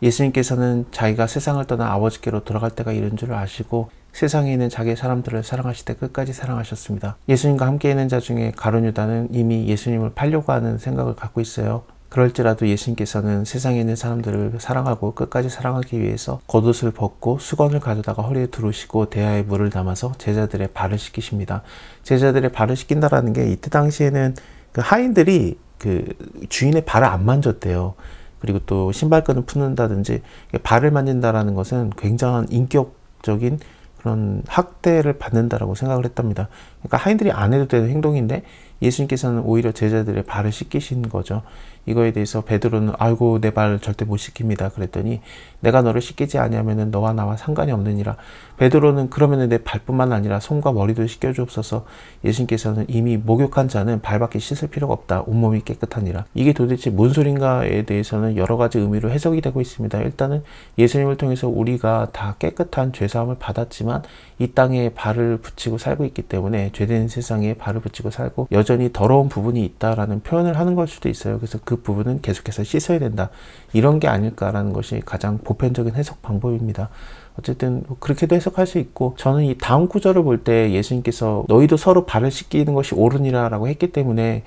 예수님께서는 자기가 세상을 떠나 아버지께로 돌아갈 때가 이른 줄 아시고 세상에 있는 자기의 사람들을 사랑하실 때 끝까지 사랑하셨습니다. 예수님과 함께 있는 자 중에 가룟 유다는 이미 예수님을 팔려고 하는 생각을 갖고 있어요. 그럴지라도 예수님께서는 세상에 있는 사람들을 사랑하고 끝까지 사랑하기 위해서 겉옷을 벗고 수건을 가져다가 허리에 두르시고 대야에 물을 담아서 제자들의 발을 씻기십니다. 제자들의 발을 씻긴다라는 게 이때 당시에는 그 하인들이 그 주인의 발을 안 만졌대요. 그리고 또 신발끈을 푸는다든지 발을 만진다라는 것은 굉장한 인격적인 그런 학대를 받는다라고 생각을 했답니다. 그러니까 하인들이 안 해도 되는 행동인데 예수님께서는 오히려 제자들의 발을 씻기신 거죠. 이거에 대해서 베드로는 아이고 내 발 절대 못 씻깁니다. 그랬더니 내가 너를 씻기지 아니하면은 너와 나와 상관이 없느니라. 베드로는 그러면은 내 발뿐만 아니라 손과 머리도 씻겨 주옵소서. 예수님께서는 이미 목욕한 자는 발밖에 씻을 필요가 없다. 온몸이 깨끗하니라. 이게 도대체 뭔 소린가에 대해서는 여러 가지 의미로 해석이 되고 있습니다. 일단은 예수님을 통해서 우리가 다 깨끗한 죄사함을 받았지만 이 땅에 발을 붙이고 살고 있기 때문에 죄된 세상에 발을 붙이고 살고 여전히 더러운 부분이 있다라는 표현을 하는 걸 수도 있어요. 그래서 그 부분은 계속해서 씻어야 된다. 이런 게 아닐까라는 것이 가장 보편적인 해석 방법입니다. 어쨌든 그렇게도 해석할 수 있고, 저는 이 다음 구절을 볼 때 예수님께서 너희도 서로 발을 씻기는 것이 옳으니라 라고 했기 때문에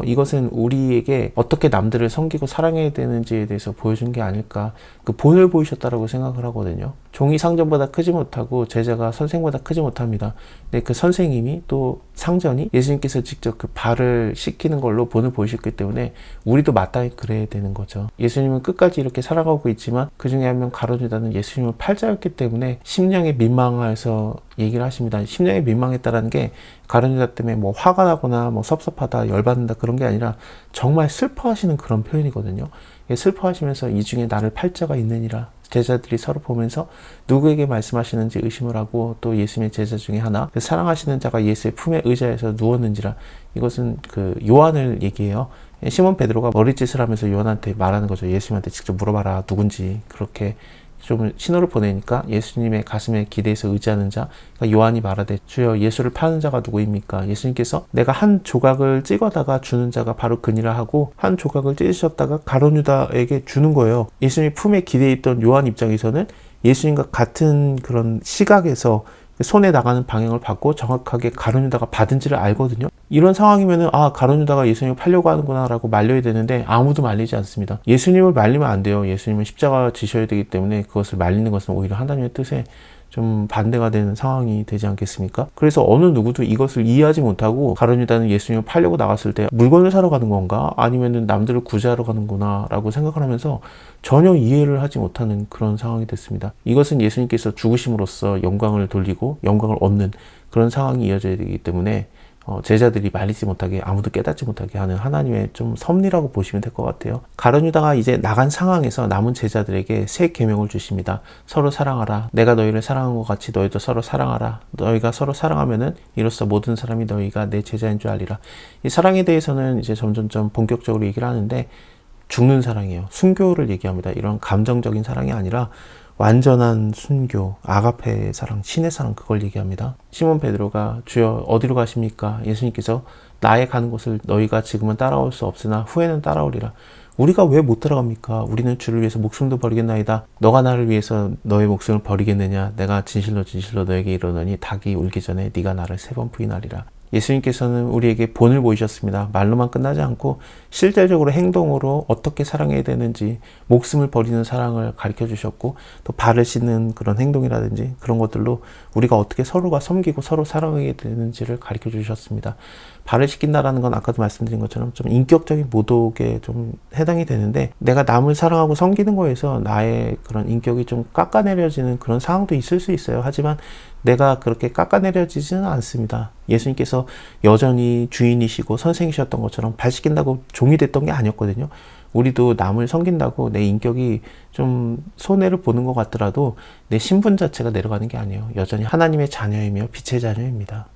이것은 우리에게 어떻게 남들을 섬기고 사랑해야 되는지에 대해서 보여준 게 아닐까, 그 본을 보이셨다라고 생각을 하거든요. 종이 상전보다 크지 못하고 제자가 선생보다 크지 못합니다. 근데 그 선생님이 또 상전이 예수님께서 직접 그 발을 씻기는 걸로 본을 보이셨기 때문에 우리도 마땅히 그래야 되는 거죠. 예수님은 끝까지 이렇게 살아가고 있지만 그 중에 한 명 가룟 유다는 예수님을 팔자였기 때문에 심령에 민망해서 얘기를 하십니다. 심령에 민망했다라는 게 가룟 유다 때문에 뭐 화가 나거나 뭐 섭섭하다, 열받는다 그런 게 아니라 정말 슬퍼하시는 그런 표현이거든요. 슬퍼하시면서 이 중에 나를 팔자가 있느니라. 제자들이 서로 보면서 누구에게 말씀하시는지 의심을 하고, 또 예수님의 제자 중에 하나 그 사랑하시는 자가 예수의 품에 의자에서 누웠는지라. 이것은 그 요한을 얘기해요. 시몬 베드로가 머리짓을 하면서 요한한테 말하는 거죠. 예수님한테 직접 물어봐라 누군지. 그렇게 좀 신호를 보내니까 예수님의 가슴에 기대서 의지하는 자, 그러니까 요한이 말하되 주여 예수를 파는 자가 누구입니까? 예수님께서 내가 한 조각을 찍어다가 주는 자가 바로 그니라 하고 한 조각을 찢으셨다가 가룟 유다에게 주는 거예요. 예수님의 품에 기대어 있던 요한 입장에서는 예수님과 같은 그런 시각에서 손에 나가는 방향을 받고 정확하게 가룟 유다가 받은지를 알거든요. 이런 상황이면은 가룟 유다가 예수님을 팔려고 하는구나 라고 말려야 되는데 아무도 말리지 않습니다. 예수님을 말리면 안 돼요. 예수님은 십자가 지셔야 되기 때문에 그것을 말리는 것은 오히려 하나님의 뜻에 좀 반대가 되는 상황이 되지 않겠습니까? 그래서 어느 누구도 이것을 이해하지 못하고 가룟 유다는 예수님을 팔려고 나갔을 때 물건을 사러 가는 건가? 아니면은 남들을 구제하러 가는구나 라고 생각을 하면서 전혀 이해를 하지 못하는 그런 상황이 됐습니다. 이것은 예수님께서 죽으심으로써 영광을 돌리고 영광을 얻는 그런 상황이 이어져야 되기 때문에 제자들이 말리지 못하게, 아무도 깨닫지 못하게 하는 하나님의 좀 섭리라고 보시면 될 것 같아요. 가룟 유다가 이제 나간 상황에서 남은 제자들에게 새 계명을 주십니다. 서로 사랑하라. 내가 너희를 사랑한 것 같이 너희도 서로 사랑하라. 너희가 서로 사랑하면은 이로써 모든 사람이 너희가 내 제자인 줄 알리라. 이 사랑에 대해서는 이제 점점점 본격적으로 얘기를 하는데 죽는 사랑이에요. 순교를 얘기합니다. 이런 감정적인 사랑이 아니라 완전한 순교, 아가페의 사랑, 신의 사랑, 그걸 얘기합니다. 시몬 베드로가 주여 어디로 가십니까? 예수님께서 나의 가는 곳을 너희가 지금은 따라올 수 없으나 후에는 따라오리라. 우리가 왜 못 따라갑니까? 우리는 주를 위해서 목숨도 버리겠나이다. 너가 나를 위해서 너의 목숨을 버리겠느냐? 내가 진실로 진실로 너에게 이르노니 닭이 울기 전에 네가 나를 3번 부인하리라. 예수님께서는 우리에게 본을 보이셨습니다. 말로만 끝나지 않고 실제적으로 행동으로 어떻게 사랑해야 되는지, 목숨을 버리는 사랑을 가르쳐 주셨고, 또 발을 씻는 그런 행동이라든지 그런 것들로 우리가 어떻게 서로가 섬기고 서로 사랑해야 되는지를 가르쳐 주셨습니다. 발을 씻긴다라는 건 아까도 말씀드린 것처럼 좀 인격적인 모독에 좀 해당이 되는데, 내가 남을 사랑하고 섬기는 거에서 나의 그런 인격이 좀 깎아내려지는 그런 상황도 있을 수 있어요. 하지만 내가 그렇게 깎아내려지지는 않습니다. 예수님께서 여전히 주인이시고 선생이셨던 것처럼 발 씻긴다고 종이 됐던 게 아니었거든요. 우리도 남을 섬긴다고 내 인격이 좀 손해를 보는 것 같더라도 내 신분 자체가 내려가는 게 아니에요. 여전히 하나님의 자녀이며 빛의 자녀입니다.